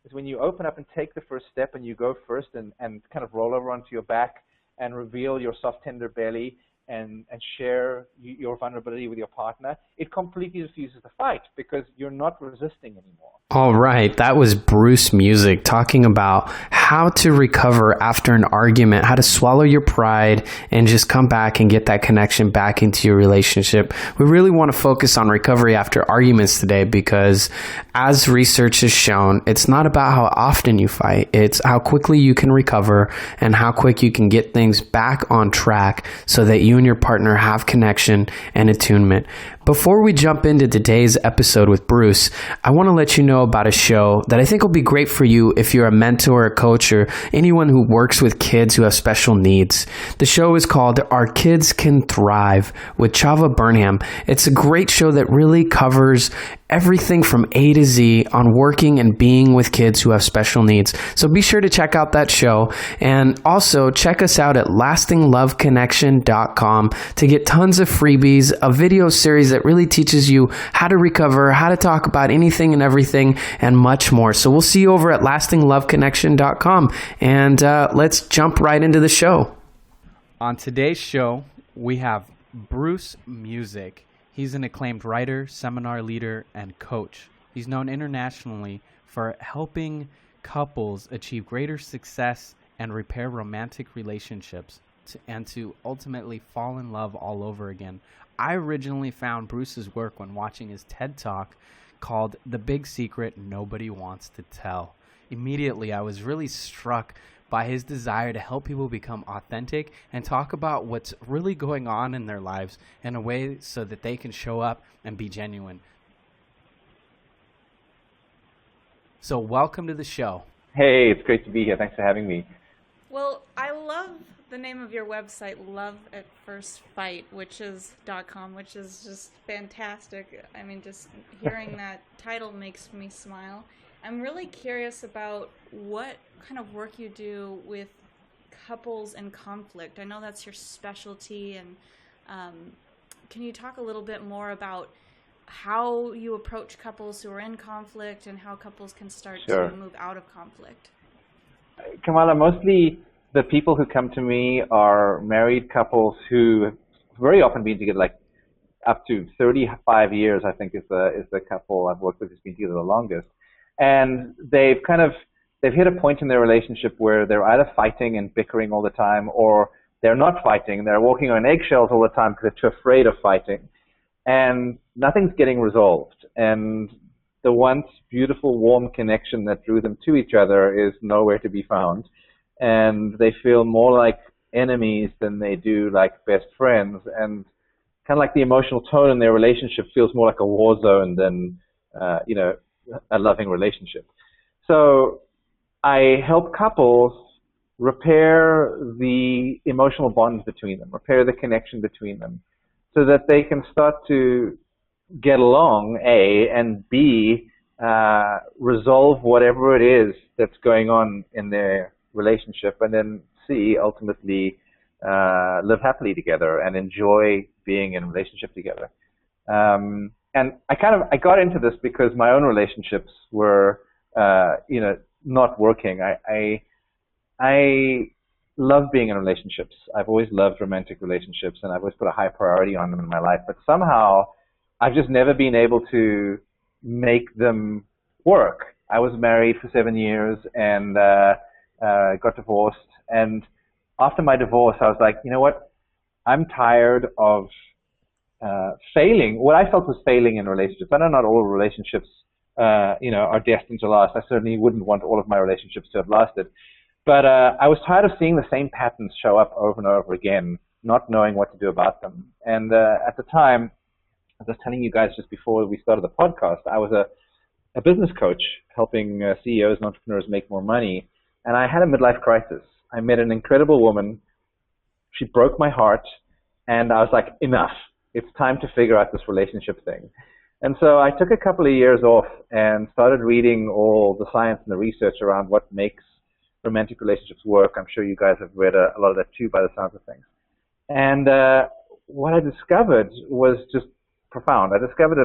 is when you open up and take the first step and you go first and kind of roll over onto your back and reveal your soft, tender belly and share your vulnerability with your partner, it completely diffuses the fight because you're not resisting anymore. All right, that was Bruce Muzik talking about how to recover after an argument, how to swallow your pride and just come back and get that connection back into your relationship. We really want to focus on recovery after arguments today because as research has shown, it's not about how often you fight, it's how quickly you can recover and how quick you can get things back on track so that you and your partner have connection and attunement. Before we jump into today's episode with Bruce, I want to let you know about a show that I think will be great for you if you're a mentor, a coach, or anyone who works with kids who have special needs. The show is called Our Kids Can Thrive with Chava Burnham. It's a great show that really covers everything from A to Z on working and being with kids who have special needs. So be sure to check out that show and also check us out at lastingloveconnection.com to get tons of freebies, a video series that really teaches you how to recover, how to talk about anything and everything, and much more. So we'll see you over at lastingloveconnection.com and let's jump right into the show. On today's show, we have Bruce Muzik. He's an acclaimed writer, seminar leader, and coach. He's known internationally for helping couples achieve greater success and repair romantic relationships and to ultimately fall in love all over again. I originally found Bruce's work when watching his TED Talk called The Big Secret Nobody Wants to Tell. Immediately, I was really struck by his desire to help people become authentic and talk about what's really going on in their lives in a way so that they can show up and be genuine. So welcome to the show. Hey, it's great to be here. Thanks for having me. Well, I love the name of your website, Love at First Fight, .com, which is just fantastic. I mean, just hearing that title makes me smile. I'm really curious about what kind of work you do with couples in conflict. I know that's your specialty, and can you talk a little bit more about how you approach couples who are in conflict and how couples can start Sure. to move out of conflict? Kamala, mostly the people who come to me are married couples who have very often been together, like up to 35 years, I think is the couple I've worked with who's been together the longest. And they've hit a point in their relationship where they're either fighting and bickering all the time, or they're not fighting. They're walking on eggshells all the time because they're too afraid of fighting. And nothing's getting resolved. And the once beautiful, warm connection that drew them to each other is nowhere to be found. And they feel more like enemies than they do like best friends. And kind of like the emotional tone in their relationship feels more like a war zone than, a loving relationship. So I help couples repair the emotional bonds between them, repair the connection between them, so that they can start to get along, A, and B, resolve whatever it is that's going on in their relationship, and then C, ultimately live happily together and enjoy being in a relationship together. And I got into this because my own relationships were, not working. I love being in relationships. I've always loved romantic relationships, and I've always put a high priority on them in my life. But somehow, I've just never been able to make them work. I was married for 7 years and got divorced. And after my divorce, I was like, you know what? I'm tired of failing. What I felt was failing in relationships. I know not all relationships, are destined to last. I certainly wouldn't want all of my relationships to have lasted. But I was tired of seeing the same patterns show up over and over again, not knowing what to do about them. And at the time, as I was telling you guys just before we started the podcast, I was a business coach helping CEOs and entrepreneurs make more money. And I had a midlife crisis. I met an incredible woman. She broke my heart. And I was like, enough. It's time to figure out this relationship thing. And so I took a couple of years off and started reading all the science and the research around what makes romantic relationships work. I'm sure you guys have read a lot of that too by the sounds of things. And what I discovered was just profound. I discovered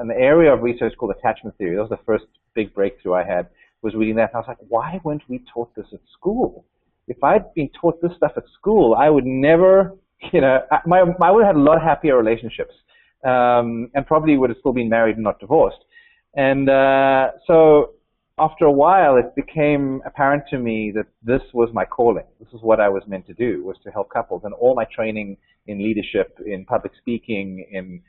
an area of research called attachment theory. That was the first big breakthrough I had. was reading that, and I was like, why weren't we taught this at school? If I'd been taught this stuff at school, I would never, I would have had a lot happier relationships, and probably would have still been married and not divorced. And so after a while, it became apparent to me that this was my calling. This is what I was meant to do, was to help couples. And all my training in leadership, in public speaking, in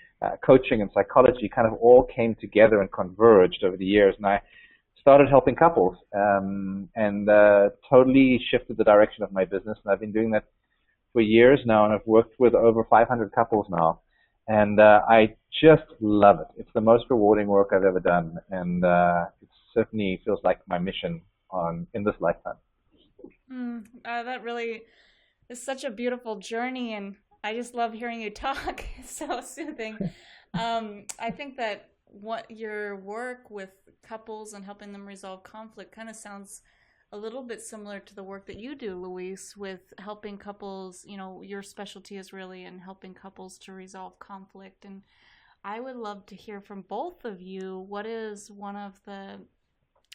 coaching and psychology kind of all came together and converged over the years. And I started helping couples and totally shifted the direction of my business. And I've been doing that for years now, and I've worked with over 500 couples now. And I just love it. It's the most rewarding work I've ever done, and it certainly feels like my mission in this lifetime. That really is such a beautiful journey, and I just love hearing you talk. It's so soothing. I think that what your work with couples and helping them resolve conflict kind of sounds a little bit similar to the work that you do, Luis, with helping couples. Your specialty is really in helping couples to resolve conflict. And I would love to hear from both of you, what is one of the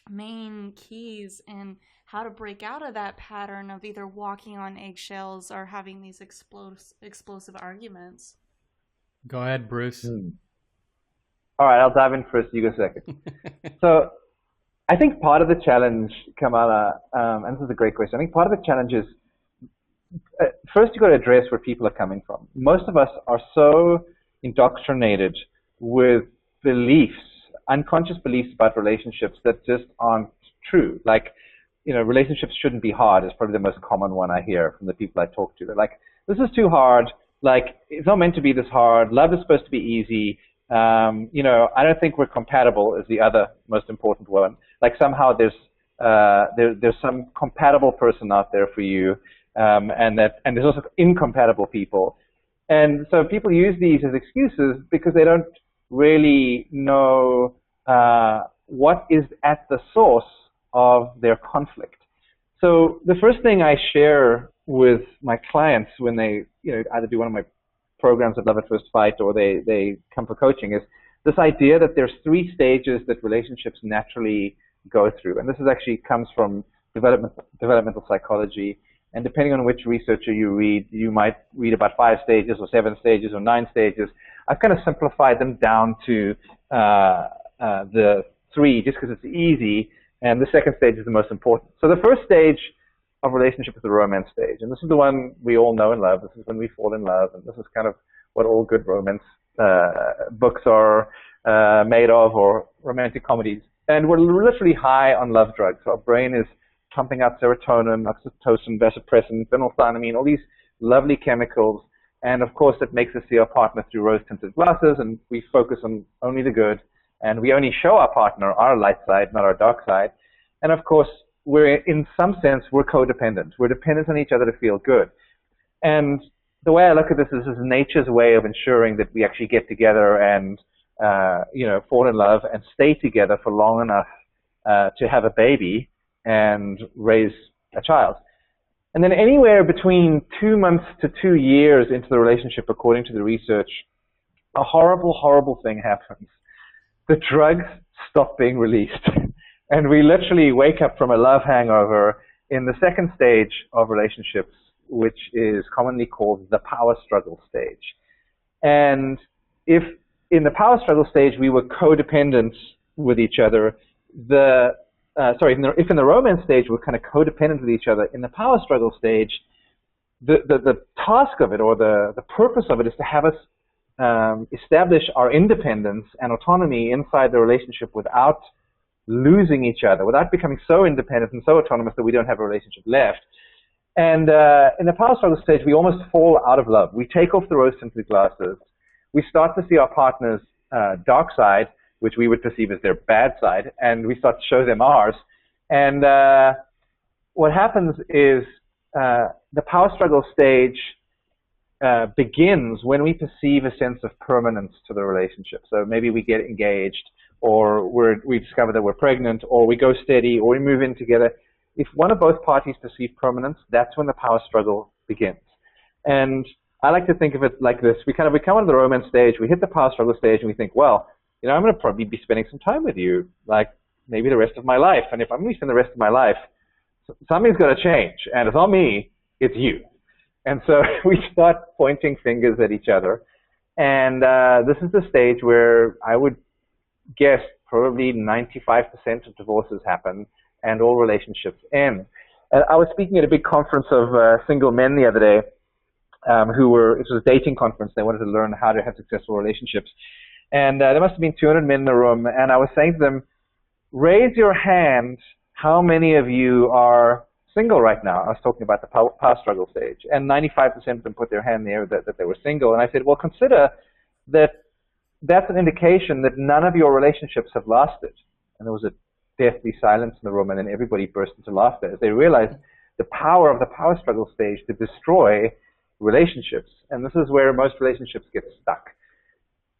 main keys in how to break out of that pattern of either walking on eggshells or having these explosive arguments? Go ahead, Bruce. All right, I'll dive in first. You go second. So I think part of the challenge, Kamala, and this is a great question, I think part of the challenge is, first you've got to address where people are coming from. Most of us are so indoctrinated with beliefs, unconscious beliefs about relationships that just aren't true. Like, relationships shouldn't be hard is probably the most common one I hear from the people I talk to. They're like, this is too hard. Like, it's not meant to be this hard. Love is supposed to be easy. I don't think we're compatible is the other most important one. Like somehow there's some compatible person out there for you, and there's also incompatible people. And so people use these as excuses because they don't really know what is at the source of their conflict. So the first thing I share with my clients when they either do one of my programs at Love at First Fight or they come for coaching is this idea that there's 3 stages that relationships naturally go through. And this actually comes from developmental psychology. And depending on which researcher you read, you might read about 5 stages or 7 stages or 9 stages. I've kind of simplified them down to the 3 just because it's easy, and the second stage is the most important. So the first stage of relationship is the romance stage, and this is the one we all know and love. This is when we fall in love, and this is kind of what all good romance books are made of, or romantic comedies. And we're literally high on love drugs. So our brain is pumping out serotonin, oxytocin, vasopressin, phenolphthaleamine, all these lovely chemicals. And of course, it makes us see our partner through rose-tinted glasses, and we focus on only the good. And we only show our partner our light side, not our dark side. And of course, in some sense, we're codependent. We're dependent on each other to feel good. And the way I look at this is nature's way of ensuring that we actually get together and, fall in love and stay together for long enough to have a baby and raise a child. And then anywhere between 2 months to 2 years into the relationship, according to the research, a horrible, horrible thing happens. The drugs stop being released. And we literally wake up from a love hangover in the second stage of relationships, which is commonly called the power struggle stage. And if in the power struggle stage we were codependent with each other, if in the romance stage we're kind of codependent with each other, in the power struggle stage, the task of it, or the purpose of it, is to have us establish our independence and autonomy inside the relationship without losing each other, without becoming so independent and so autonomous that we don't have a relationship left. And in the power struggle stage, we almost fall out of love. We take off the rose-tinted glasses. We start to see our partner's dark side, which we would perceive as their bad side, and we start to show them ours. And what happens is the power struggle stage begins when we perceive a sense of permanence to the relationship. So maybe we get engaged, or we discover that we're pregnant, or we go steady, or we move in together. If one or both parties perceive permanence, that's when the power struggle begins. And I like to think of it like this. We come out of the romance stage, we hit the power struggle stage, and we think, well, I'm going to probably be spending some time with you. Like, maybe the rest of my life. And if I'm going to spend the rest of my life, something's got to change. And it's not me, it's you. And so we start pointing fingers at each other. And this is the stage where I would guess probably 95% of divorces happen and all relationships end. And I was speaking at a big conference of single men the other day it was a dating conference. They wanted to learn how to have successful relationships. And there must have been 200 men in the room. And I was saying to them, raise your hand, how many of you are single right now? I was talking about the power struggle stage. And 95% of them put their hand there that they were single. And I said, well, consider that that's an indication that none of your relationships have lasted. And there was a deathly silence in the room, and then everybody burst into laughter as they realized the power of the power struggle stage to destroy relationships. And this is where most relationships get stuck.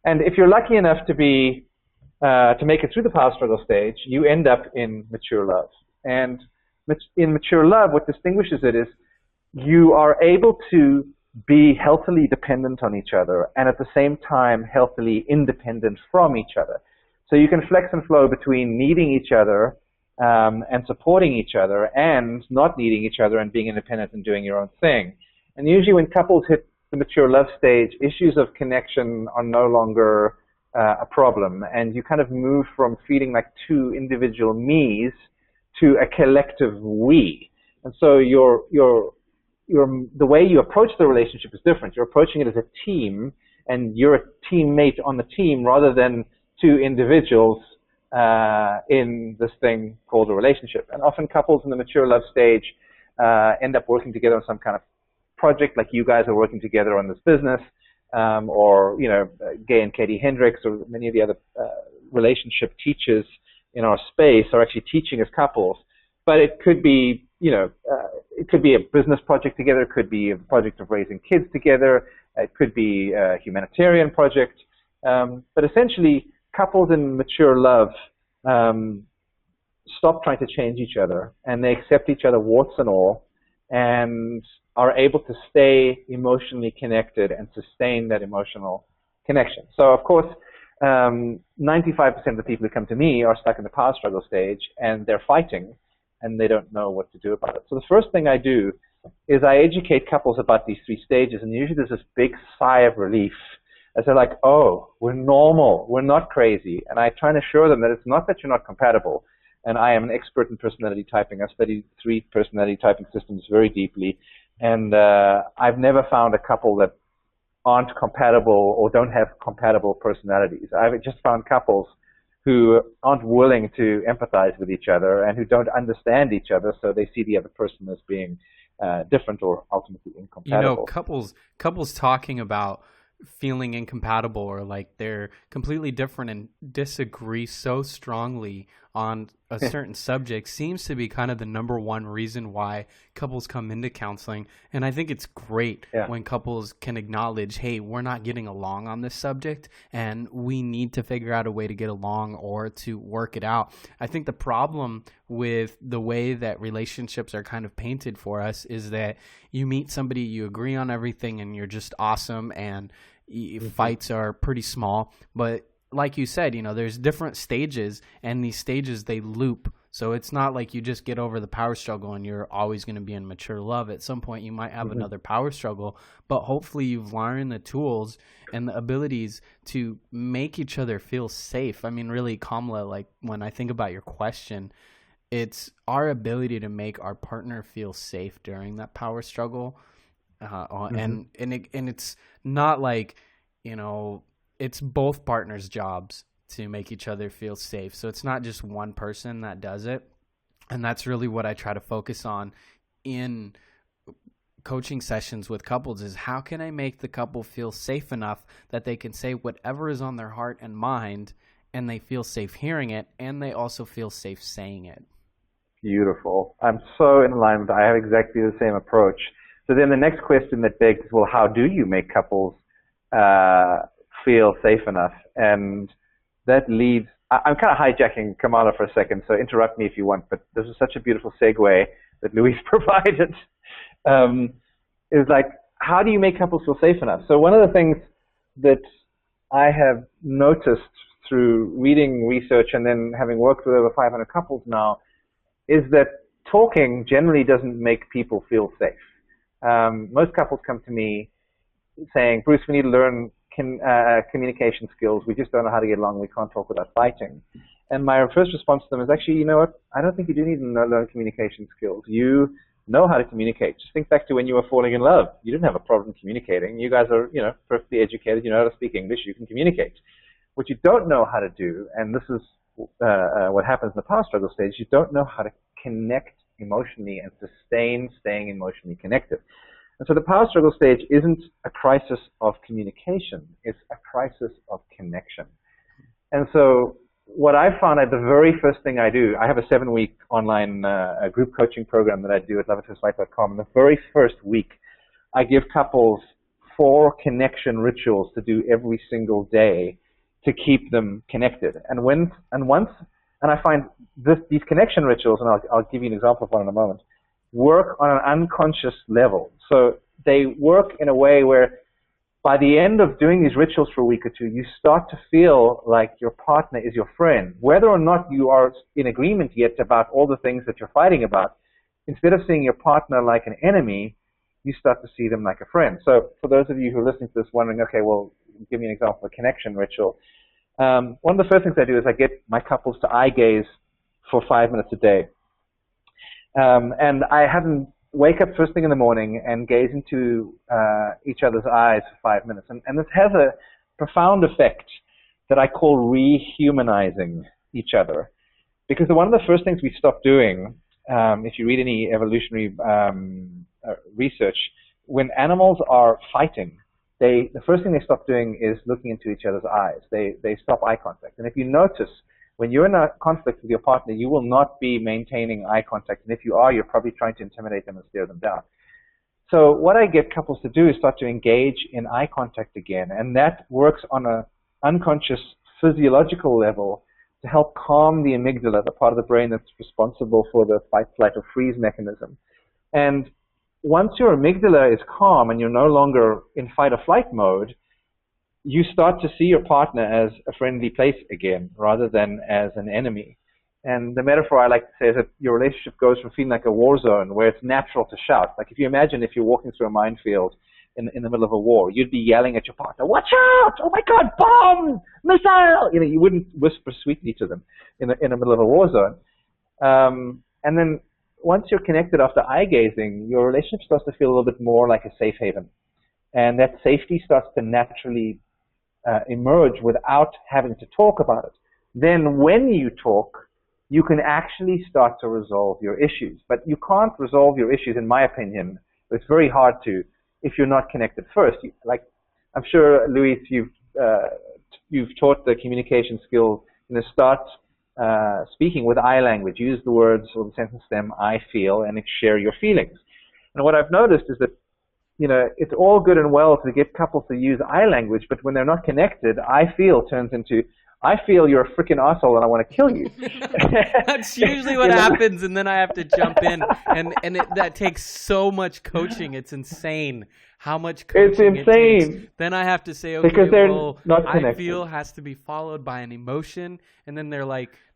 And if you're lucky enough to be to make it through the power struggle stage, you end up in mature love. And in mature love, what distinguishes it is you are able to be healthily dependent on each other and at the same time healthily independent from each other. So you can flex and flow between needing each other and supporting each other and not needing each other and being independent and doing your own thing. And usually when couples hit the mature love stage, issues of connection are no longer a problem. And you kind of move from feeling like two individual me's to a collective we. And so the way you approach the relationship is different. You're approaching it as a team, and you're a teammate on the team rather than two individuals in this thing called a relationship. And often couples in the mature love stage end up working together on some kind of project, like you guys are working together on this business, or Gay and Katie Hendrix, or many of the other relationship teachers in our space are actually teaching as couples. But it could be, it could be a business project together. It could be a project of raising kids together. It could be a humanitarian project. But essentially, couples in mature love stop trying to change each other, and they accept each other warts and all, and are able to stay emotionally connected and sustain that emotional connection. So, of course, 95% of the people who come to me are stuck in the power struggle stage, and they're fighting, and they don't know what to do about it. So the first thing I do is I educate couples about these three stages, and usually there's this big sigh of relief as they're like, oh, we're normal, we're not crazy. And I try and assure them that it's not that you're not compatible. And I am an expert in personality typing. I've studied 3 personality typing systems very deeply, and I've never found a couple that aren't compatible or don't have compatible personalities. I've just found couples who aren't willing to empathize with each other and who don't understand each other, so they see the other person as being different or ultimately incompatible. Couples talking about feeling incompatible or like they're completely different and disagree so strongly on a certain subject seems to be kind of the number one reason why couples come into counseling. And I think it's great when couples can acknowledge, hey, we're not getting along on this subject and we need to figure out a way to get along or to work it out. I think the problem with the way that relationships are kind of painted for us is that you meet somebody, you agree on everything, and you're just awesome, and fights are pretty small. But like you said, there's different stages, and these stages, they loop. So it's not like you just get over the power struggle and you're always going to be in mature love. At some point, you might have another power struggle, but hopefully you've learned the tools and the abilities to make each other feel safe. I mean, really, Kamala, like when I think about your question, it's our ability to make our partner feel safe during that power struggle. And it's not like, it's both partners' jobs to make each other feel safe. So it's not just one person that does it. And that's really what I try to focus on in coaching sessions with couples is how can I make the couple feel safe enough that they can say whatever is on their heart and mind, and they feel safe hearing it, and they also feel safe saying it. Beautiful. I'm so in alignment. I have exactly the same approach. So then the next question that begs, well, how do you make couples feel safe enough? And that leads, I'm kind of hijacking Kamala for a second, so interrupt me if you want, but this is such a beautiful segue that Louise provided. Is like, how do you make couples feel safe enough? So one of the things that I have noticed through reading research and then having worked with over 500 couples now is that talking generally doesn't make people feel safe. Most couples come to me saying, Bruce, we need to learn communication skills. We just don't know how to get along. We can't talk without fighting. And my first response to them is actually, you know what? I don't think you do need to learn communication skills. You know how to communicate. Just think back to when you were falling in love. You didn't have a problem communicating. You guys are, perfectly educated. You know how to speak English. You can communicate. What you don't know how to do, and this is what happens in the power struggle stage, you don't know how to connect emotionally and sustain staying emotionally connected. And so the power struggle stage isn't a crisis of communication. It's a crisis of connection. And so what I found the very first thing I do, I have a 7-week online group coaching program that I do at loveatfirstlight.com. And the very first week, I give couples 4 connection rituals to do every single day to keep them connected. And I find these connection rituals, and I'll give you an example of one in a moment, work on an unconscious level. So they work in a way where by the end of doing these rituals for a week or two, you start to feel like your partner is your friend. Whether or not you are in agreement yet about all the things that you're fighting about, instead of seeing your partner like an enemy, you start to see them like a friend. So for those of you who are listening to this wondering, okay, well, give me an example of a connection ritual. One of the first things I do is I get my couples to eye gaze for 5 minutes a day. And I have them wake up first thing in the morning and gaze into each other's eyes for 5 minutes. And this has a profound effect that I call rehumanizing each other. Because one of the first things we stop doing, if you read any evolutionary research, when animals are fighting, the first thing they stop doing is looking into each other's eyes. They stop eye contact. And if you notice, when you're in a conflict with your partner, you will not be maintaining eye contact. And if you are, you're probably trying to intimidate them and stare them down. So what I get couples to do is start to engage in eye contact again. And that works on an unconscious physiological level to help calm the amygdala, the part of the brain that's responsible for the fight, flight, or freeze mechanism. And once your amygdala is calm and you're no longer in fight or flight mode, you start to see your partner as a friendly place again rather than as an enemy. And the metaphor I like to say is that your relationship goes from feeling like a war zone where it's natural to shout. Like if you imagine if you're walking through a minefield in the middle of a war, you'd be yelling at your partner, "Watch out! Oh my God, bomb! Missile!" You wouldn't whisper sweetly to them in the middle of a war zone. And then once you're connected after eye gazing, your relationship starts to feel a little bit more like a safe haven. And that safety starts to naturally emerge without having to talk about it. Then when you talk, you can actually start to resolve your issues. But you can't resolve your issues, in my opinion. It's very hard to if you're not connected first. I'm sure, Luis, you've taught the communication skills. Start speaking with I language. Use the words or the sentence stem, I feel, and share your feelings. And what I've noticed is that it's all good and well to get couples to use I language, but when they're not connected, I feel turns into, I feel you're a freaking asshole and I want to kill you. That's usually what happens, and then I have to jump in, and that takes so much coaching. It's insane how much coaching it takes. Then I have to say, okay, because they're not I connected. feel has to be followed by an emotion, and then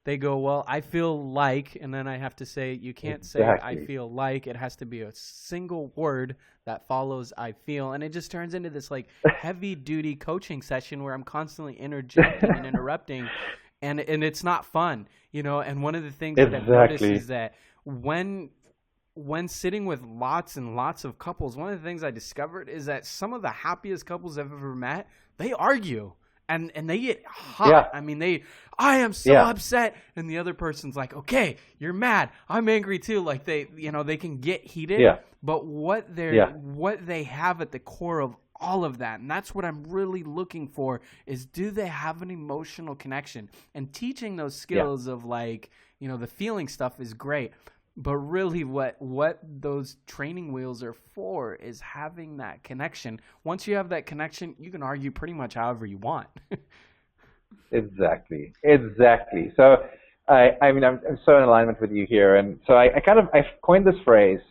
they go, well, I feel like, and then I have to say, you can't say I feel like. It has to be a single word that follows I feel. And it just turns into this heavy-duty coaching session where I'm constantly interjecting and interrupting, and it's not fun, And one of the things that I've noticed is that when sitting with lots and lots of couples, one of the things I discovered is that some of the happiest couples I've ever met, they argue. And they get hot. Yeah. I mean, I am so upset. And the other person's like, okay, you're mad. I'm angry too. Like they can get heated. Yeah. But what they have at the core of all of that, and that's what I'm really looking for, is do they have an emotional connection? And teaching those skills of the feeling stuff is great. But really what those training wheels are for is having that connection. Once you have that connection, you can argue pretty much however you want. Exactly. So I'm so in alignment with you here. And so I've coined this phrase,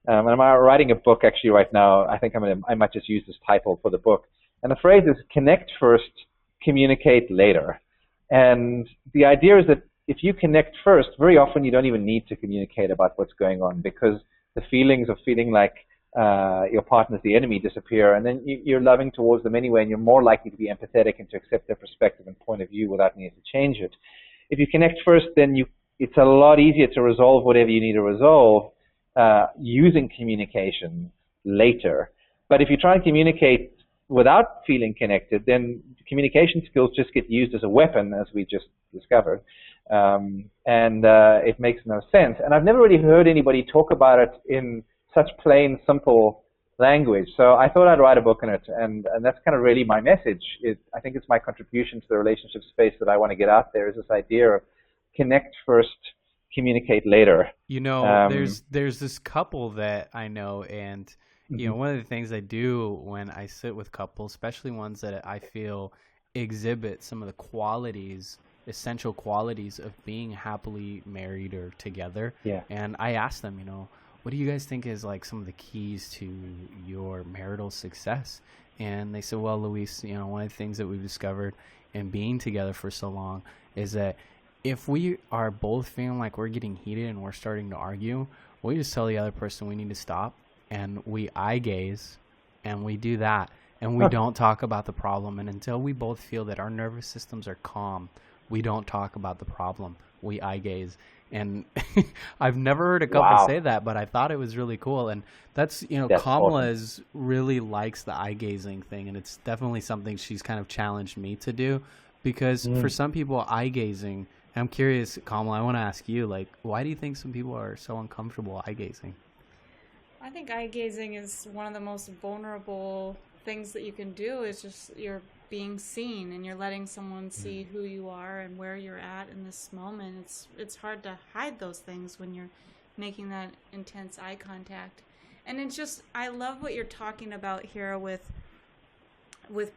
and I'm writing a book actually right now. I think I might just use this title for the book. And the phrase is connect first, communicate later. And the idea is that if you connect first, very often you don't even need to communicate about what's going on, because the feelings of feeling like your partner's the enemy disappear, and then you're loving towards them anyway, and you're more likely to be empathetic and to accept their perspective and point of view without needing to change it. If you connect first, then it's a lot easier to resolve whatever you need to resolve using communication later. But if you try and communicate without feeling connected, then communication skills just get used as a weapon, as we just discovered, and it makes no sense. And I've never really heard anybody talk about it in such plain, simple language. So I thought I'd write a book on it, and that's kind of really my message. I think it's my contribution to the relationship space that I want to get out there, is this idea of connect first, communicate later. You know, there's this couple that I know, and you know, one of the things I do when I sit with couples, especially ones that I feel exhibit some of the qualities, essential qualities of being happily married or together. Yeah. And I ask them, you know, what do you guys think is like some of the keys to your marital success? And they said, well, Luis, you know, one of the things that we've discovered in being together for so long is that if we are both feeling like we're getting heated and we're starting to argue, we just tell the other person we need to stop, and we eye gaze, and we do that, and we don't talk about the problem. And until we both feel that our nervous systems are calm, we don't talk about the problem. We eye gaze. And I've never heard a couple say that, but I thought it was really cool. And that's, you know, Kamala really likes the eye gazing thing, and it's definitely something she's kind of challenged me to do, because for some people, eye gazing, I'm curious, Kamala, I want to ask you, like, why do you think some people are so uncomfortable eye gazing? I think eye gazing is one of the most vulnerable things that you can do. Is just you're being seen, and you're letting someone see who you are and where you're at in this moment. It's hard to hide those things when you're making that intense eye contact. And it's just, I love what you're talking about here with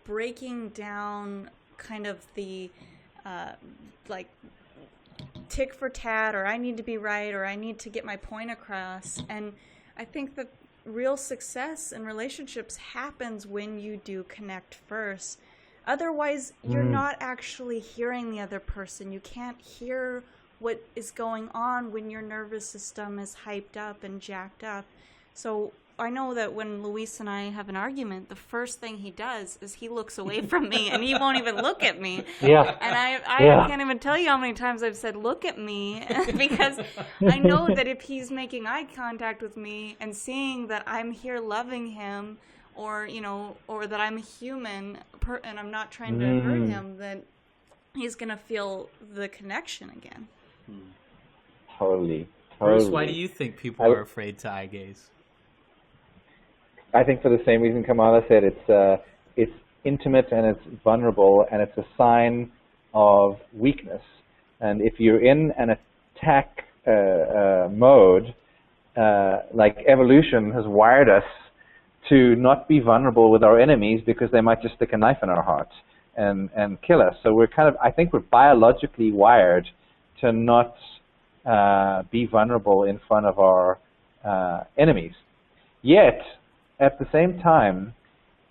breaking down kind of the like tick for tat, or I need to be right, or I need to get my point across. And I think that real success in relationships happens when you do connect first. Otherwise, you're not actually hearing the other person. You can't hear what is going on when your nervous system is hyped up and jacked up. So I know that when Luis and I have an argument, the first thing he does is he looks away from me, and he won't even look at me. Yeah. And I can't even tell you how many times I've said, look at me, because I know that if he's making eye contact with me and seeing that I'm here loving him, or, you know, or that I'm a human and I'm not trying to hurt him, then he's going to feel the connection again. Totally. Bruce, why do you think people are afraid to eye gaze? I think for the same reason Kamala said, it's intimate and it's vulnerable, and it's a sign of weakness. And if you're in an attack mode, like evolution has wired us to not be vulnerable with our enemies, because they might just stick a knife in our heart and kill us. So I think we're biologically wired to not be vulnerable in front of our enemies. Yet, at the same time,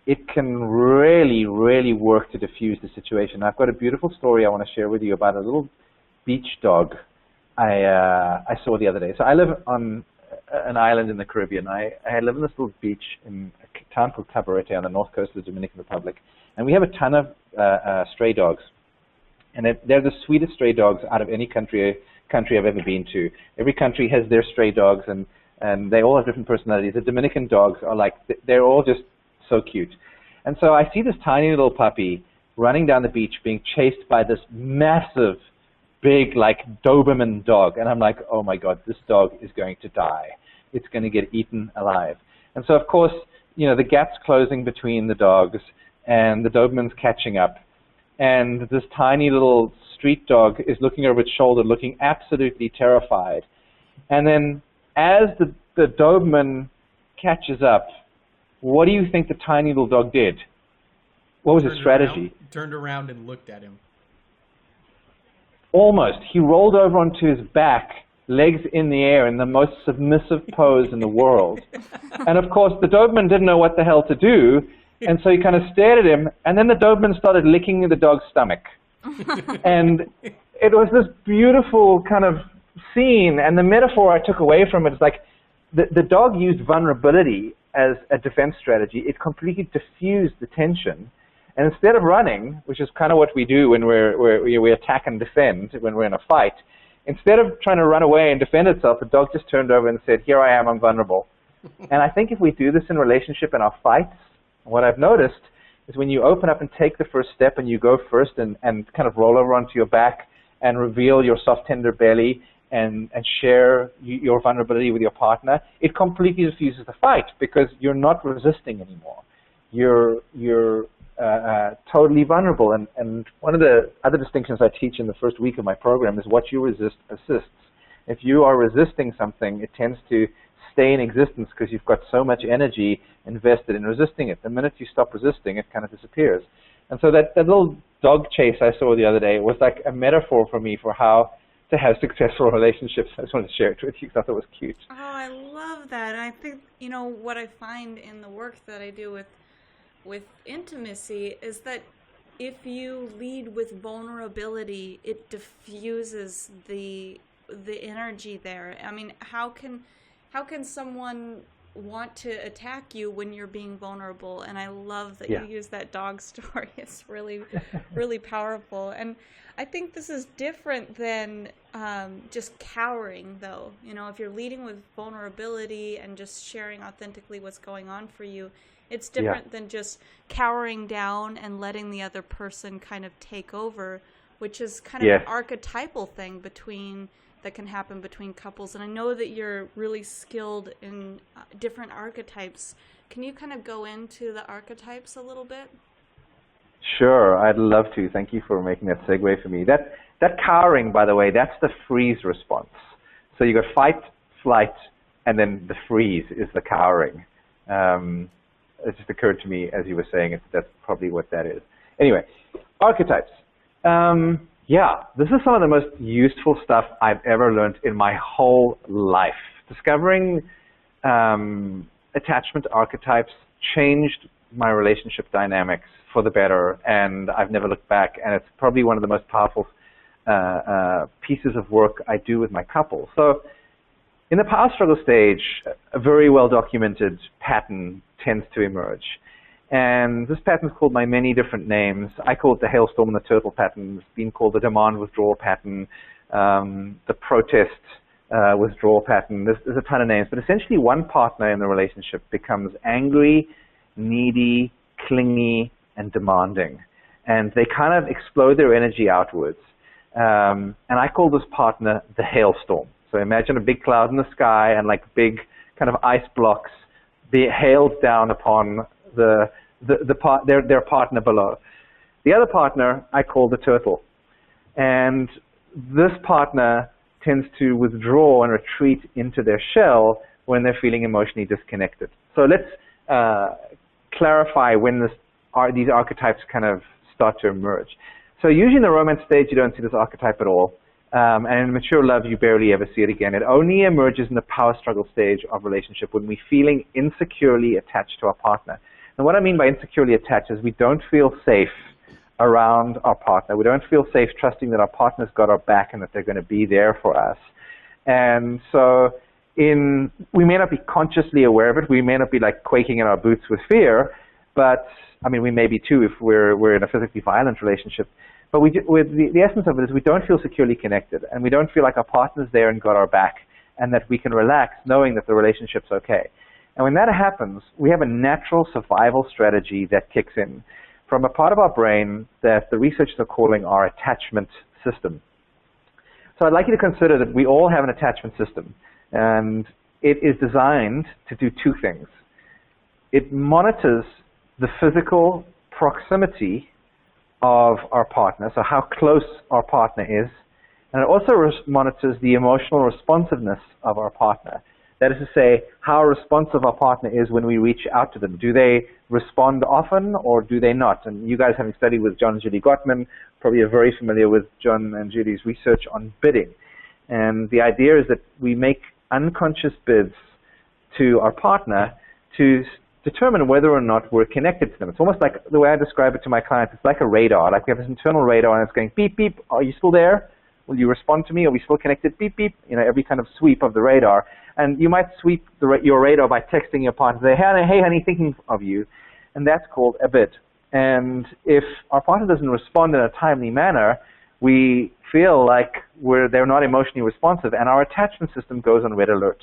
it can really, really work to diffuse the situation. I've got a beautiful story I want to share with you about a little beach dog I saw the other day. So I live on an island in the Caribbean. I live on this little beach in a town called Cabarete on the north coast of the Dominican Republic. And we have a ton of stray dogs. And they're the sweetest stray dogs out of any country I've ever been to. Every country has their stray dogs, and they all have different personalities. The Dominican dogs are like, they're all just so cute. And so I see this tiny little puppy running down the beach being chased by this massive, big, like, Doberman dog. And I'm like, oh my God, this dog is going to die. It's going to get eaten alive. And so, of course, you know, the gap's closing between the dogs, and the Doberman's catching up. And this tiny little street dog is looking over its shoulder, looking absolutely terrified. And then as the Doberman catches up, what do you think the tiny little dog did? What was his strategy? Turned around and looked at him. Almost. He rolled over onto his back, legs in the air, in the most submissive pose in the world. And of course, the Doberman didn't know what the hell to do, and so he kind of stared at him, and then the Doberman started licking the dog's stomach. And it was this beautiful kind of scene, and the metaphor I took away from it is like the dog used vulnerability as a defense strategy. It completely diffused the tension, and instead of running, which is kind of what we do when we attack and defend when we're in a fight, instead of trying to run away and defend itself, the dog just turned over and said, "Here I am, I'm vulnerable." And I think if we do this in relationship in our fights, what I've noticed is when you open up and take the first step and you go first and kind of roll over onto your back and reveal your soft, tender belly and share your vulnerability with your partner, it completely diffuses the fight because you're not resisting anymore. You're totally vulnerable. And one of the other distinctions I teach in the first week of my program is what you resist persists. If you are resisting something, it tends to stay in existence because you've got so much energy invested in resisting it. The minute you stop resisting, it kind of disappears. And so that little dog chase I saw the other day was like a metaphor for me for how to have successful relationships. I just wanted to share it with you because I thought it was cute. Oh, I love that. I think, what I find in the work that I do with intimacy is that if you lead with vulnerability, it diffuses the energy there. I mean, how can someone want to attack you when you're being vulnerable? And I love that you use that dog story. It's really, really powerful. And I think this is different than just cowering, though. If you're leading with vulnerability and just sharing authentically what's going on for you, it's different than just cowering down and letting the other person kind of take over, which is kind of an archetypal thing that can happen between couples. And I know that you're really skilled in different archetypes. Can you kind of go into the archetypes a little bit? Sure, I'd love to. Thank you for making that segue for me. That cowering, by the way, that's the freeze response. So you got fight, flight, and then the freeze is the cowering. It just occurred to me as you were saying it. That's probably what that is. Anyway, archetypes. This is some of the most useful stuff I've ever learned in my whole life. Discovering attachment archetypes changed my relationship dynamics for the better, and I've never looked back, and it's probably one of the most powerful pieces of work I do with my couple. So in the power struggle stage, a very well-documented pattern tends to emerge. And this pattern is called by many different names. I call it the hailstorm and the turtle pattern. It's been called the demand withdrawal pattern, the protest withdrawal pattern. There's a ton of names. But essentially one partner in the relationship becomes angry, needy, clingy, and demanding. And they kind of explode their energy outwards. And I call this partner the hailstorm. So imagine a big cloud in the sky and like big kind of ice blocks be hailed down upon their partner below. The other partner I call the turtle. And this partner tends to withdraw and retreat into their shell when they're feeling emotionally disconnected. So let's clarify when these archetypes kind of start to emerge. So usually in the romance stage, you don't see this archetype at all. And in mature love, you barely ever see it again. It only emerges in the power struggle stage of relationship when we're feeling insecurely attached to our partner. And what I mean by insecurely attached is we don't feel safe around our partner. We don't feel safe trusting that our partner's got our back and that they're going to be there for us. And so we may not be consciously aware of it. We may not be like quaking in our boots with fear, but I mean, we may be too if we're in a physically violent relationship. But the essence of it is we don't feel securely connected, and we don't feel like our partner's there and got our back, and that we can relax knowing that the relationship's okay. And when that happens, we have a natural survival strategy that kicks in from a part of our brain that the researchers are calling our attachment system. So I'd like you to consider that we all have an attachment system, and it is designed to do two things. It monitors the physical proximity of our partner, so how close our partner is, and it also monitors the emotional responsiveness of our partner. That is to say, how responsive our partner is when we reach out to them. Do they respond often or do they not? And you guys, having studied with John and Judy Gottman, probably are very familiar with John and Judy's research on bidding. And the idea is that we make unconscious bids to our partner to determine whether or not we're connected to them. It's almost like the way I describe it to my clients. It's like a radar. Like we have this internal radar, and it's going beep, beep. Are you still there? Will you respond to me? Are we still connected? Beep, beep. Every kind of sweep of the radar. And you might sweep your radar by texting your partner, say, hey, honey, thinking of you. And that's called a bid. And if our partner doesn't respond in a timely manner, we feel like they're not emotionally responsive, and our attachment system goes on red alert.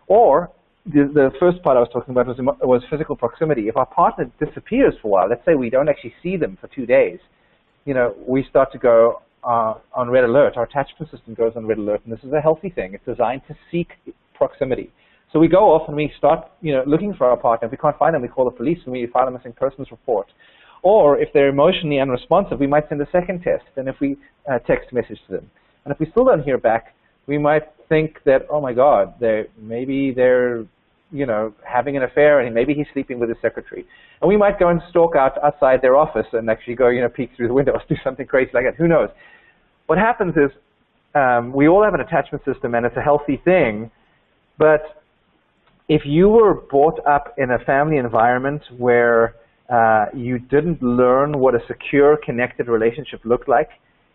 Or the first part I was talking about was physical proximity. If our partner disappears for a while, let's say we don't actually see them for 2 days, we start to go on red alert. Our attachment system goes on red alert, and this is a healthy thing. It's designed to seek proximity. So we go off and we start, looking for our partner. If we can't find them, we call the police and we file a missing persons report. Or if they're emotionally unresponsive, we might send a second test, and if we text message to them. And if we still don't hear back, we might think that, oh my God, maybe they're having an affair, and maybe he's sleeping with his secretary. And we might go and stalk outside their office and actually go, peek through the window or do something crazy like that. Who knows? What happens is we all have an attachment system, and it's a healthy thing. But if you were brought up in a family environment where you didn't learn what a secure, connected relationship looked like,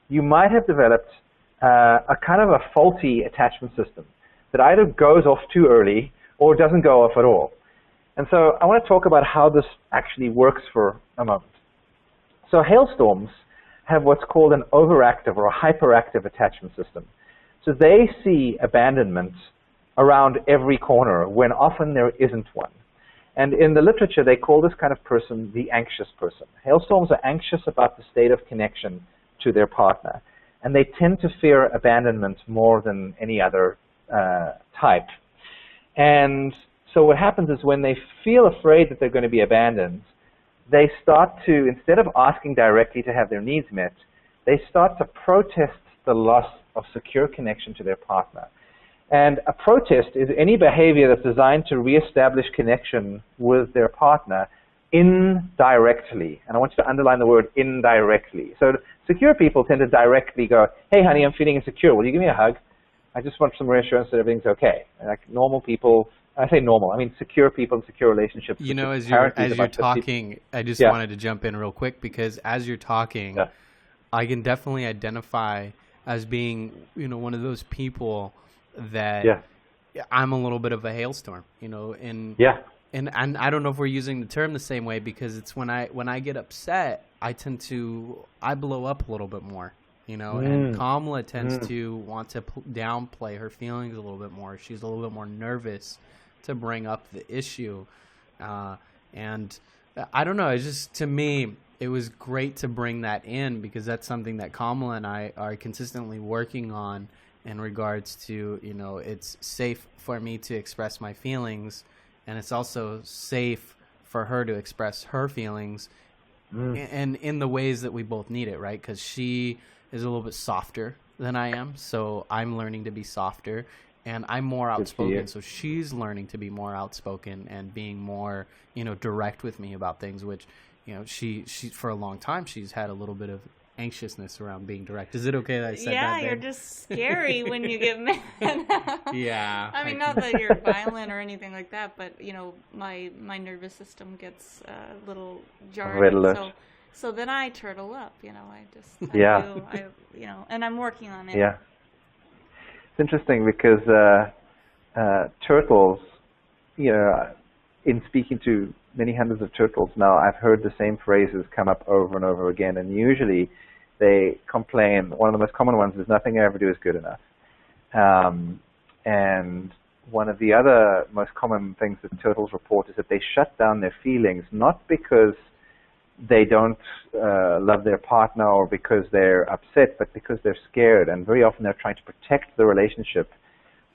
you might have developed a kind of a faulty attachment system that either goes off too early or doesn't go off at all. And so I want to talk about how this actually works for a moment. So hailstorms have what's called an overactive or a hyperactive attachment system. So they see abandonment around every corner when often there isn't one. And in the literature, they call this kind of person the anxious person. Hailstorms are anxious about the state of connection to their partner, and they tend to fear abandonment more than any other type. And so what happens is when they feel afraid that they're going to be abandoned, they start to, instead of asking directly to have their needs met, they start to protest the loss of secure connection to their partner. And a protest is any behavior that's designed to reestablish connection with their partner indirectly. And I want you to underline the word indirectly. So secure people tend to directly go, hey, honey, I'm feeling insecure. Will you give me a hug? I just want some reassurance that everything's okay. And like normal people, I say normal, I mean secure people and secure relationships. As you're talking, I just wanted to jump in real quick, because as you're talking, I can definitely identify as being, one of those people that I'm a little bit of a hailstorm, and I don't know if we're using the term the same way, because it's when I get upset, I blow up a little bit more, and Kamala tends to want to downplay her feelings a little bit more. She's a little bit more nervous to bring up the issue, and I don't know. It's just, to me, it was great to bring that in, because that's something that Kamala and I are consistently working on. In regards to, it's safe for me to express my feelings, and it's also safe for her to express her feelings, and in the ways that we both need it, right? Because she is a little bit softer than I am, so I'm learning to be softer, and I'm more outspoken, so she's learning to be more outspoken and being more, direct with me about things, which, she for a long time, she's had a little bit of anxiousness around being direct. Is it okay that I said that? Yeah, you're just scary when you get mad. Yeah. I mean, not that you're violent or anything like that, but my nervous system gets a little jarred. So then I turtle up. And I'm working on it. Yeah. It's interesting because turtles, in speaking to many hundreds of turtles now, I've heard the same phrases come up over and over again, and usually they complain. One of the most common ones is, nothing I ever do is good enough. And one of the other most common things that turtles report is that they shut down their feelings, not because they don't love their partner or because they're upset, but because they're scared. And very often they're trying to protect the relationship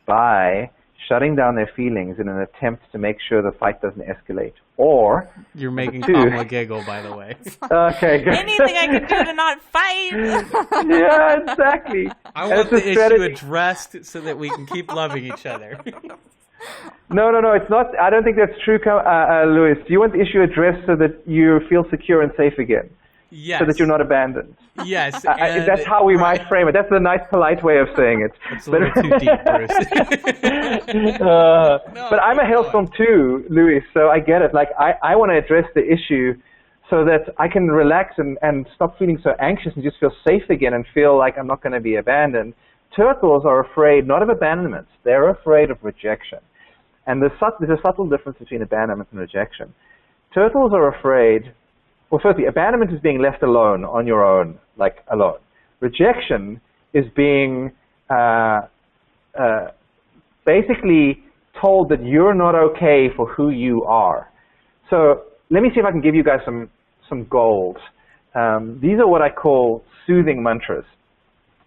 by shutting down their feelings in an attempt to make sure the fight doesn't escalate. Or you're making Kamala giggle, by the way. Okay, good. Anything I can do to not fight. Yeah, exactly. I want the issue addressed so that we can keep loving each other. No, it's not. I don't think that's true, Louis. Do you want the issue addressed so that you feel secure and safe again? Yes. So that you're not abandoned? Yes. That's how we might frame it. That's a nice, polite way of saying it. It's a little too deep, Bruce. But I'm a hailstorm too, Louis, so I get it. Like, I want to address the issue so that I can relax and stop feeling so anxious and just feel safe again and feel like I'm not going to be abandoned. Turtles are afraid not of abandonment. They're afraid of rejection. And there's a subtle difference between abandonment and rejection. Turtles are afraid, well, firstly, abandonment is being left alone on your own, like alone. Rejection is being basically told that you're not okay for who you are. So let me see if I can give you guys some gold. These are what I call soothing mantras.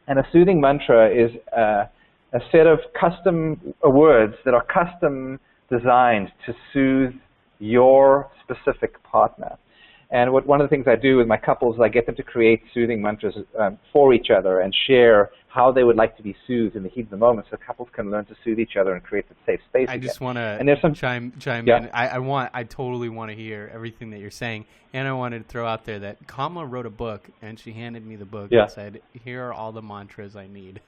And a soothing mantra is a set of custom words that are custom designed to soothe your specific partner. And one of the things I do with my couples is I get them to create soothing mantras for each other and share how they would like to be soothed in the heat of the moment, so couples can learn to soothe each other and create that safe space. I just want to chime yeah. in. I totally want to hear everything that you're saying, and I wanted to throw out there that Kamala wrote a book, and she handed me the book and said, "Here are all the mantras I need."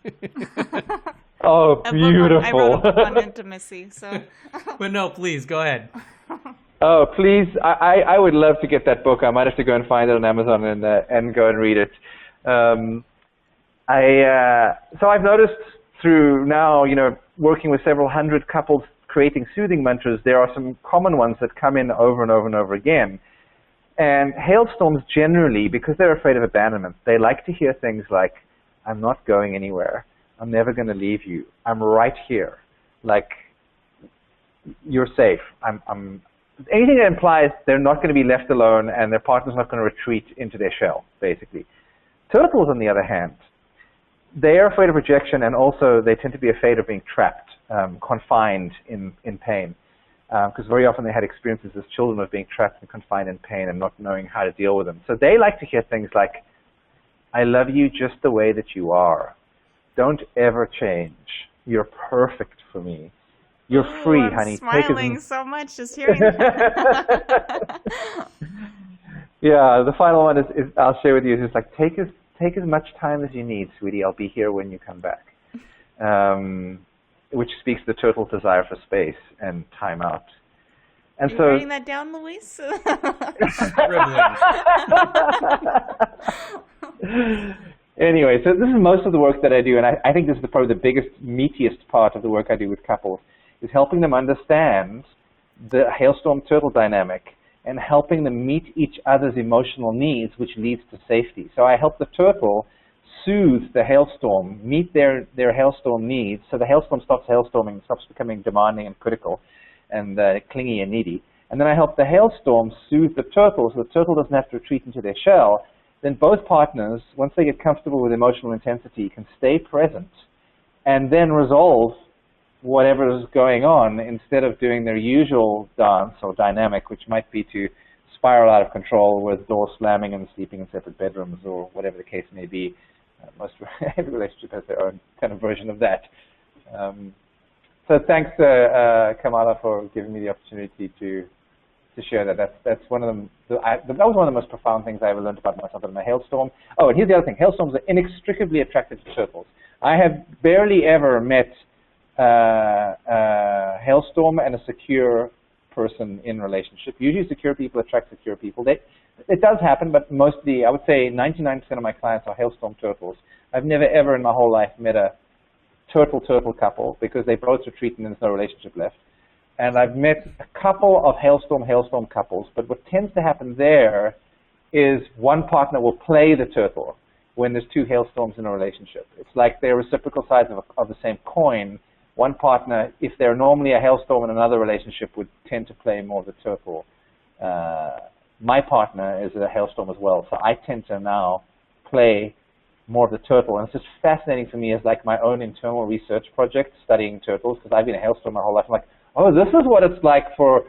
Oh, beautiful! I wrote a book on intimacy, so. But no, please go ahead. Oh, please! I would love to get that book. I might have to go and find it on Amazon and go and read it. So I've noticed through now, working with several hundred couples creating soothing mantras, there are some common ones that come in over and over and over again. And hailstorms generally, because they're afraid of abandonment, they like to hear things like, "I'm not going anywhere. I'm never going to leave you. I'm right here. Like, you're safe. I'm anything that implies they're not going to be left alone and their partner's not going to retreat into their shell, basically. Turtles, on the other hand, they are afraid of rejection, and also they tend to be afraid of being trapped, confined in pain. Because very often they had experiences as children of being trapped and confined in pain and not knowing how to deal with them. So they like to hear things like, "I love you just the way that you are. Don't ever change. You're perfect for me. You're free, I'm honey." Smiling so much just hearing that. Yeah, the final one is I'll share with you. Is like, take as much time as you need, sweetie. I'll be here when you come back. Which speaks to the turtle's desire for space and timeout. And Are you so, writing that down, Luis? Anyway, so this is most of the work that I do, and I think this is probably the biggest, meatiest part of the work I do with couples, is helping them understand the hailstorm-turtle dynamic and helping them meet each other's emotional needs, which leads to safety. So I help the turtle soothe the hailstorm, meet their hailstorm needs, so the hailstorm stops hailstorming, stops becoming demanding and critical and clingy and needy. And then I help the hailstorm soothe the turtle, so the turtle doesn't have to retreat into their shell. Then both partners, once they get comfortable with emotional intensity, can stay present and then resolve whatever is going on instead of doing their usual dance or dynamic, which might be to spiral out of control with doors slamming and sleeping in separate bedrooms or whatever the case may be. Every relationship has their own kind of version of that. So thanks, Kamala, for giving me the opportunity to share that. That's one of them. That was one of the most profound things I ever learned about myself in my hailstorm. Oh, and here's the other thing. Hailstorms are inextricably attracted to turtles. I have barely ever met a hailstorm and a secure person in relationship. Usually secure people attract secure people. It does happen, but mostly, I would say 99% of my clients are hailstorm turtles. I've never ever in my whole life met a turtle-turtle couple because they both retreat and there's no relationship left. And I've met a couple of hailstorm couples, but what tends to happen there is one partner will play the turtle when there's two hailstorms in a relationship. It's like they're reciprocal sides of the same coin. One partner, if they're normally a hailstorm in another relationship, would tend to play more of the turtle. My partner is a hailstorm as well, so I tend to now play more of the turtle. And it's just fascinating for me as like my own internal research project studying turtles, because I've been a hailstorm my whole life. I'm like, oh, this is what it's like for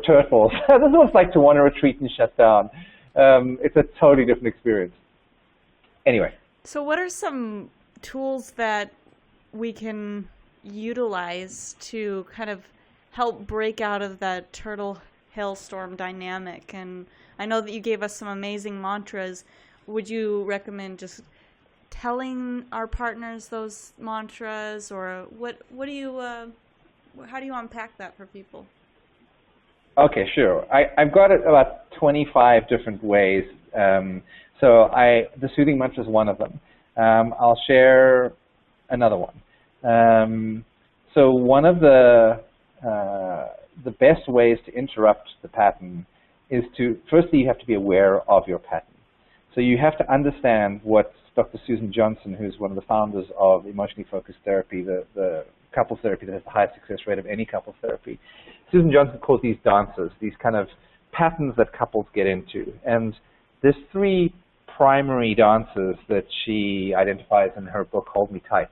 turtles. This is what it's like to want to retreat and shut down. It's a totally different experience. Anyway. So what are some tools that we can utilize to kind of help break out of that turtle hailstorm dynamic? And I know that you gave us some amazing mantras. would you recommend just telling our partners those mantras, or what do you how do you unpack that for people? Okay, sure. I've got it about 25 different ways. The soothing mantra is one of them. I'll share another one. So one of the best ways to interrupt the pattern is firstly, you have to be aware of your pattern. So you have to understand what Dr. Susan Johnson, who's one of the founders of emotionally focused therapy, the couples therapy that has the highest success rate of any couples therapy. Susan Johnson calls these dances, these kind of patterns that couples get into. And there's 3 primary dances that she identifies in her book, Hold Me Tight.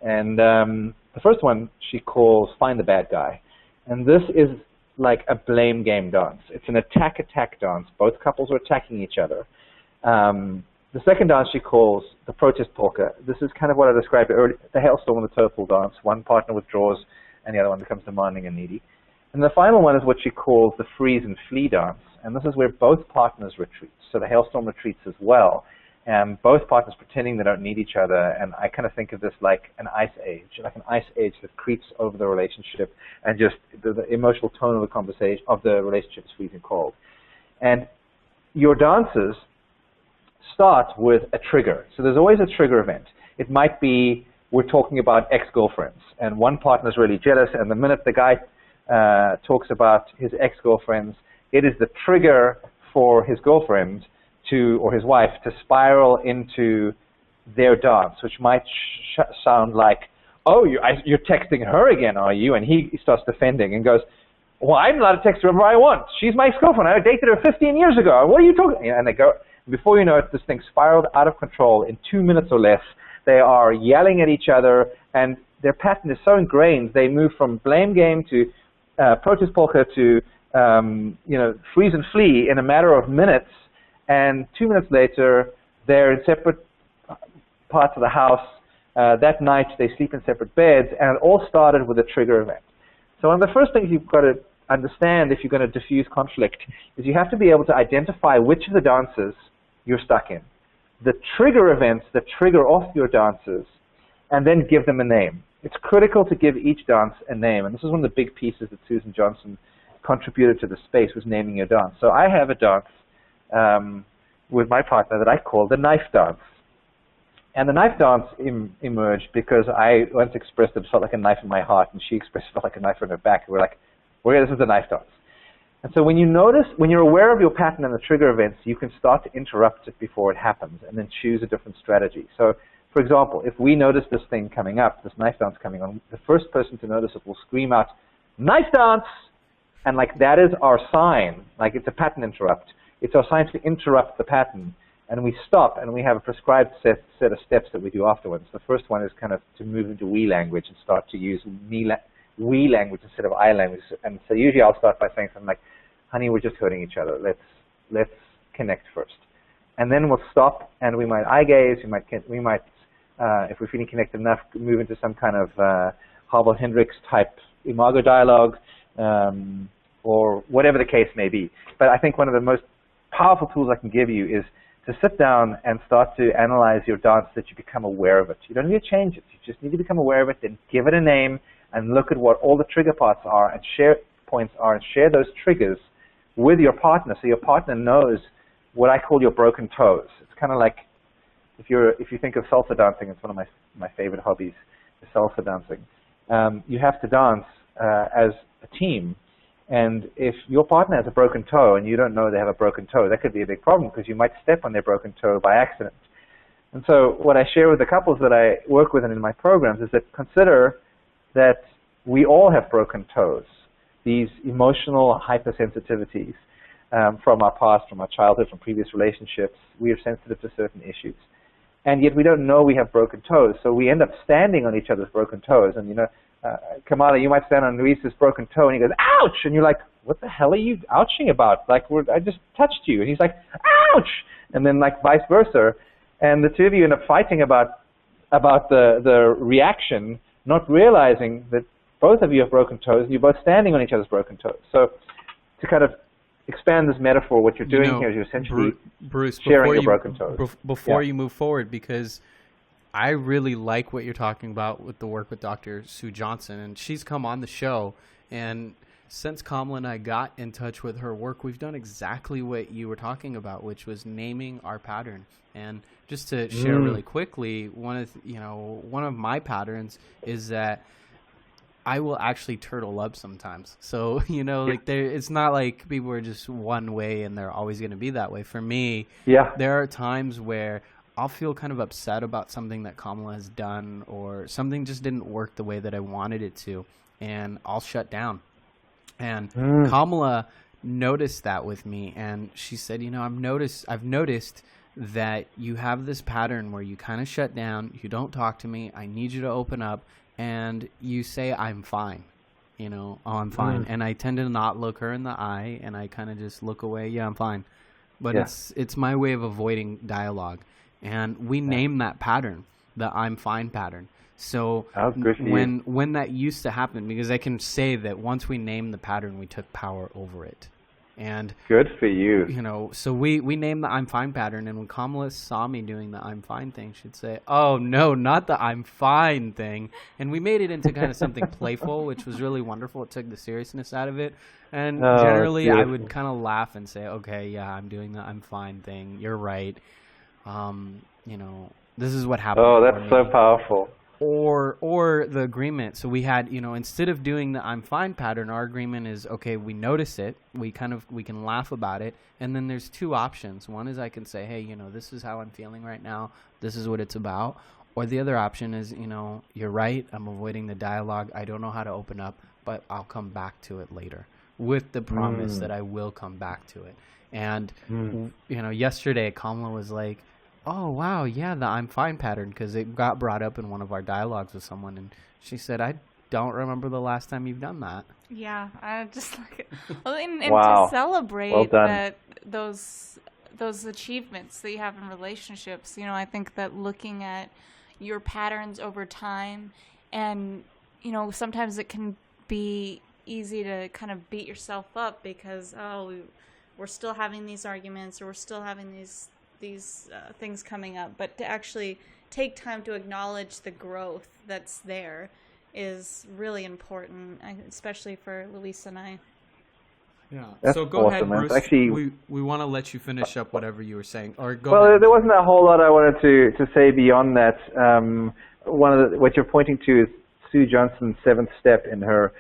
And the first one she calls Find the Bad Guy. And this is like a blame game dance. It's an attack-attack dance. Both couples are attacking each other. The second dance she calls the protest polka. This is kind of what I described earlier, the hailstorm and the turtle dance. One partner withdraws and the other one becomes demanding and needy. And the final one is what she calls the freeze and flee dance. And this is where both partners retreat. So the hailstorm retreats as well. And both partners pretending they don't need each other. And I kind of think of this like an ice age that creeps over the relationship, and just the emotional tone of the conversation, of the relationship is freezing cold. And your dances start with a trigger. So there's always a trigger event. It might be we're talking about ex-girlfriends, and one partner's really jealous, and the minute the guy talks about his ex-girlfriends, it is the trigger for his girlfriend or his wife to spiral into their dance, which might sound like, oh, you're texting her again, are you? And he starts defending and goes, well, I'm allowed to text whoever I want. She's my ex-girlfriend. I dated her 15 years ago. What are you talking? And they go, before you know it, this thing spiraled out of control. In 2 minutes or less, they are yelling at each other, and their pattern is so ingrained, they move from blame game to protest polka to freeze and flee in a matter of minutes. And 2 minutes later, they're in separate parts of the house. That night, they sleep in separate beds, and it all started with a trigger event. So one of the first things you've got to understand if you're going to diffuse conflict is you have to be able to identify which of the dances you're stuck in, the trigger events that trigger off your dances, and then give them a name. It's critical to give each dance a name, and this is one of the big pieces that Susan Johnson contributed to the space, was naming your dance. So I have a dance with my partner that I call the knife dance. And the knife dance emerged because I once expressed it felt like a knife in my heart, and she expressed it felt like a knife in her back. And we're like, this is the knife dance. And so when you're aware of your pattern and the trigger events, you can start to interrupt it before it happens and then choose a different strategy. So, for example, if we notice this thing coming up, this knife dance coming on, the first person to notice it will scream out, knife dance! And like that is our sign, like it's a pattern interrupt. It's our sign to interrupt the pattern. And we stop, and we have a prescribed set of steps that we do afterwards. The first one is kind of to move into we language and start to use we language instead of I language. And so usually I'll start by saying something like, honey, we're just hurting each other. Let's connect first. And then we'll stop, and we might eye gaze. We might if we're feeling connected enough, move into some kind of Harville Hendrix type imago dialogue, or whatever the case may be. But I think one of the most powerful tools I can give you is to sit down and start to analyze your dance so that you become aware of it. You don't need to change it. You just need to become aware of it, then give it a name, and look at what all the trigger parts are and points are, and share those triggers with your partner, so your partner knows what I call your broken toes. It's kind of like if you think of salsa dancing, it's one of my favorite hobbies, is salsa dancing. You have to dance as a team, and if your partner has a broken toe and you don't know they have a broken toe, that could be a big problem because you might step on their broken toe by accident. And so what I share with the couples that I work with and in my programs is that consider that we all have broken toes, these emotional hypersensitivities from our past, from our childhood, from previous relationships. We are sensitive to certain issues. And yet we don't know we have broken toes, so we end up standing on each other's broken toes. And Kamala, you might stand on Luis's broken toe, and he goes, ouch! And you're like, what the hell are you ouching about? Like, I just touched you. And he's like, ouch! And then like vice versa. And the two of you end up fighting about the reaction, not realizing that both of you have broken toes, and you're both standing on each other's broken toes. So to kind of expand this metaphor, what you're doing here is you're essentially Bruce, sharing your broken toes. Before you move forward, because I really like what you're talking about with the work with Dr. Sue Johnson, and she's come on the show, and since Kamala and I got in touch with her work, we've done exactly what you were talking about, which was naming our pattern. And just to share really quickly, one of my patterns is that I will actually turtle up sometimes. So, it's not like people are just one way and they're always going to be that way. For me, there are times where I'll feel kind of upset about something that Kamala has done, or something just didn't work the way that I wanted it to, and I'll shut down. And Kamala noticed that with me, and she said, I've noticed that you have this pattern where you kind of shut down, you don't talk to me, I need you to open up, and you say, I'm fine, I'm fine. And I tend to not look her in the eye, and I kind of just look away, I'm fine. But it's my way of avoiding dialogue. And we name that pattern, the I'm fine pattern. So when that used to happen, because I can say that once we named the pattern, we took power over it. And good for you. So we named the I'm fine pattern, and when Kamala saw me doing the I'm fine thing, she'd say, oh no, not the I'm fine thing. And we made it into kind of something playful, which was really wonderful. It took the seriousness out of it. And generally I would kind of laugh and say, okay, yeah, I'm doing the I'm fine thing. You're right. This is what happened. Oh, that's so powerful. Or the agreement. So we had, instead of doing the I'm fine pattern, our agreement is, okay, we notice it, we can laugh about it, and then there's two options. One is I can say, hey, this is how I'm feeling right now, this is what it's about. Or the other option is, you're right, I'm avoiding the dialogue, I don't know how to open up, but I'll come back to it later, with the promise that I will come back to it. And yesterday Kamala was like, oh, wow, yeah, the I'm fine pattern, because it got brought up in one of our dialogues with someone, and she said, I don't remember the last time you've done that. Yeah, I just like it. And to celebrate those achievements that you have in relationships, I think that looking at your patterns over time, and, sometimes it can be easy to kind of beat yourself up because, we're still having these arguments, or we're still having these things coming up, but to actually take time to acknowledge the growth that's there is really important, especially for Luis and I. Yeah. That's so go awesome, ahead, Bruce. Actually, we want to let you finish up whatever you were saying. Or go well, ahead. There wasn't a whole lot I wanted to say beyond that. What you're pointing to is Sue Johnson's 7th step in her.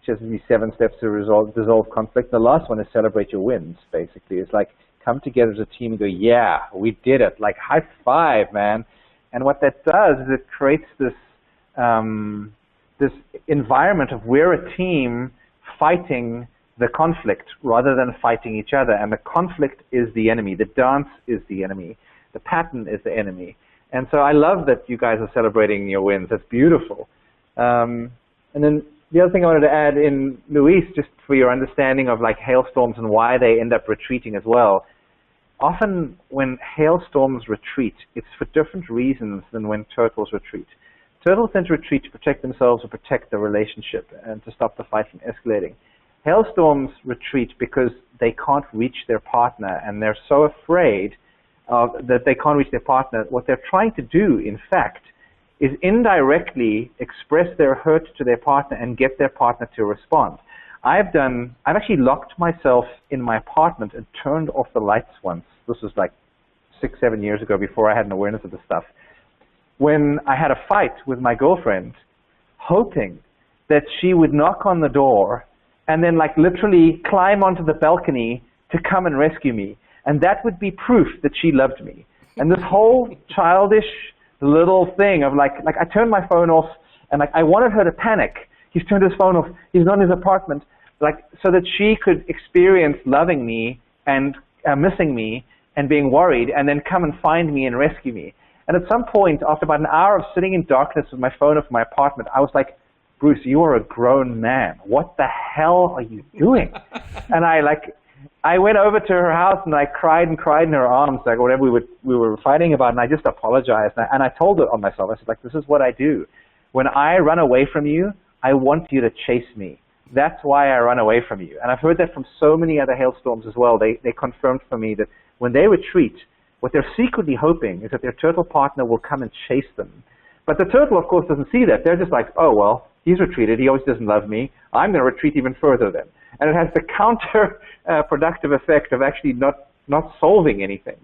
She has these 7 steps to dissolve conflict. The last one is celebrate your wins. Basically, it's like, come together as a team and go, yeah, we did it. Like, high five, man. And what that does is it creates this this environment of we're a team fighting the conflict rather than fighting each other. And the conflict is the enemy. The dance is the enemy. The pattern is the enemy. And so I love that you guys are celebrating your wins. That's beautiful. And then the other thing I wanted to add in, Luis, just for your understanding of like hailstorms and why they end up retreating as well. Often when hailstorms retreat, it's for different reasons than when turtles retreat. Turtles tend to retreat to protect themselves or protect the relationship and to stop the fight from escalating. Hailstorms retreat because they can't reach their partner, and they're so afraid that they can't reach their partner. What they're trying to do, in fact, is indirectly express their hurt to their partner and get their partner to respond. I've actually locked myself in my apartment and turned off the lights once. This was like 6-7 years ago, before I had an awareness of this stuff. When I had a fight with my girlfriend, hoping that she would knock on the door and then like literally climb onto the balcony to come and rescue me. And that would be proof that she loved me. And this whole childish little thing of like I turned my phone off, and like I wanted her to panic. He's turned his phone off. He's not in his apartment, like so that she could experience loving me and missing me and being worried, and then come and find me and rescue me. And at some point, after about an hour of sitting in darkness with my phone off my apartment, I was like, Bruce, you are a grown man. What the hell are you doing? And I went over to her house and I cried and cried in her arms, like whatever we were fighting about, and I just apologized. And I told her on myself, I said, like, this is what I do. When I run away from you, I want you to chase me. that's why I run away from you. And I've heard that from so many other hailstorms as well. They confirmed for me that when they retreat, what they're secretly hoping is that their turtle partner will come and chase them. But the turtle, of course, doesn't see that. They're just like, oh, well, he's retreated. He always doesn't love me. I'm going to retreat even further then. And it has the counter-productive effect of actually not solving anything.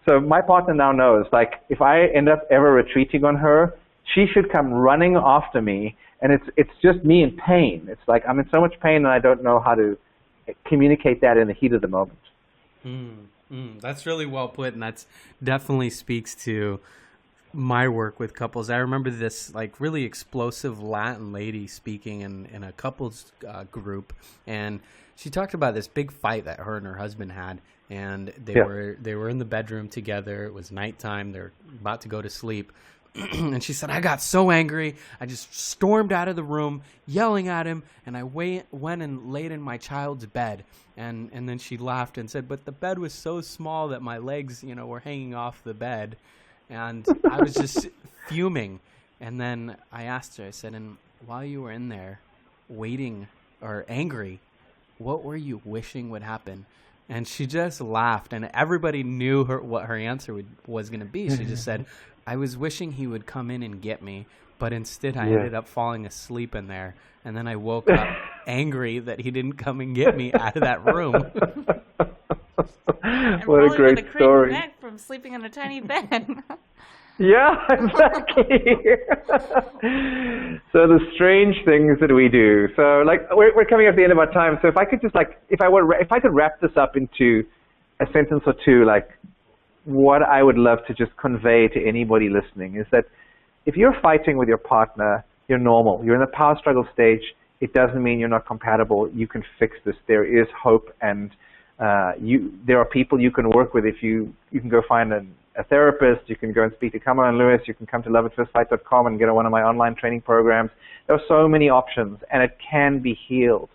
So my partner now knows, like, if I end up ever retreating on her, she should come running after me, and it's just me in pain. It's like I'm in so much pain, and I don't know how to communicate that in the heat of the moment. That's really well put, and that's definitely speaks to my work with couples. I remember this like really explosive Latin lady speaking in a couples group, and she talked about this big fight that her and her husband had, and they were in the bedroom together. It was nighttime. They're about to go to sleep. And she said, I got so angry. I just stormed out of the room, yelling at him, and I went and laid in my child's bed. And then she laughed and said, but the bed was so small that my legs, were hanging off the bed. And I was just fuming. And then I asked her, I said, and while you were in there waiting or angry, what were you wishing would happen? And she just laughed, and everybody knew what her answer was going to be. She just said, I was wishing he would come in and get me, but instead I ended up falling asleep in there. And then I woke up angry that he didn't come and get me out of that room. What a great story. Back from sleeping in a tiny bed. Yeah, exactly. So the strange things that we do. So like we're coming up the end of our time. So if I could just if I could wrap this up into a sentence or two, like what I would love to just convey to anybody listening is that if you're fighting with your partner, you're normal. You're in the power struggle stage. It doesn't mean you're not compatible. You can fix this. There is hope, and there are people you can work with. If you can go find a therapist, you can go and speak to Kamala and Lewis, you can come to loveatfirstfight.com and get on one of my online training programs. There are so many options, and it can be healed.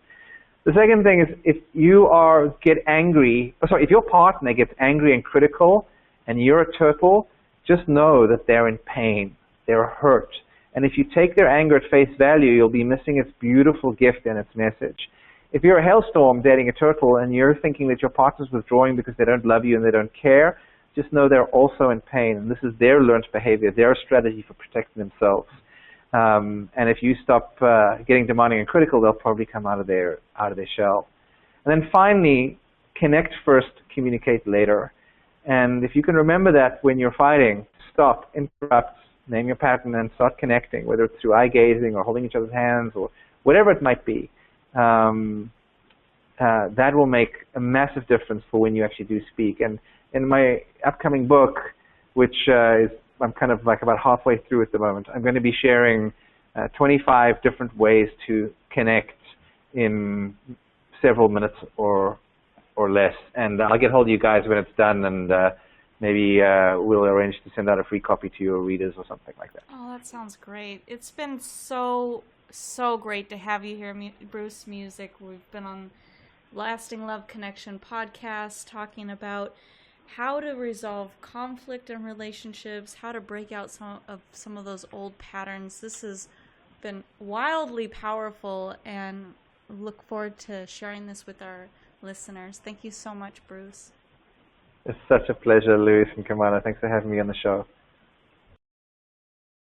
The second thing is if your partner gets angry and critical, and you're a turtle, just know that they're in pain, they're hurt. And if you take their anger at face value, you'll be missing its beautiful gift and its message. If you're a hailstorm dating a turtle and you're thinking that your partner's withdrawing because they don't love you and they don't care, just know they're also in pain, and this is their learned behavior, their strategy for protecting themselves. And if you stop getting demanding and critical, they'll probably come out of their shell. And then finally, connect first, communicate later. And if you can remember that when you're fighting, stop, interrupt, name your pattern, and start connecting, whether it's through eye gazing or holding each other's hands or whatever it might be. That will make a massive difference for when you actually do speak. And in my upcoming book, which I'm kind of like about halfway through at the moment, I'm going to be sharing 25 different ways to connect in several minutes or less. And I'll get hold of you guys when it's done, and maybe we'll arrange to send out a free copy to your readers or something like that. Oh, that sounds great. It's been so great to have you here, Bruce Muzik. We've been on Lasting Love Connection podcast talking about how to resolve conflict in relationships, how to break out some of those old patterns. This has been wildly powerful, and look forward to sharing this with our listeners. Thank you so much, Bruce. It's such a pleasure, Lewis and Kamala. Thanks for having me on the show.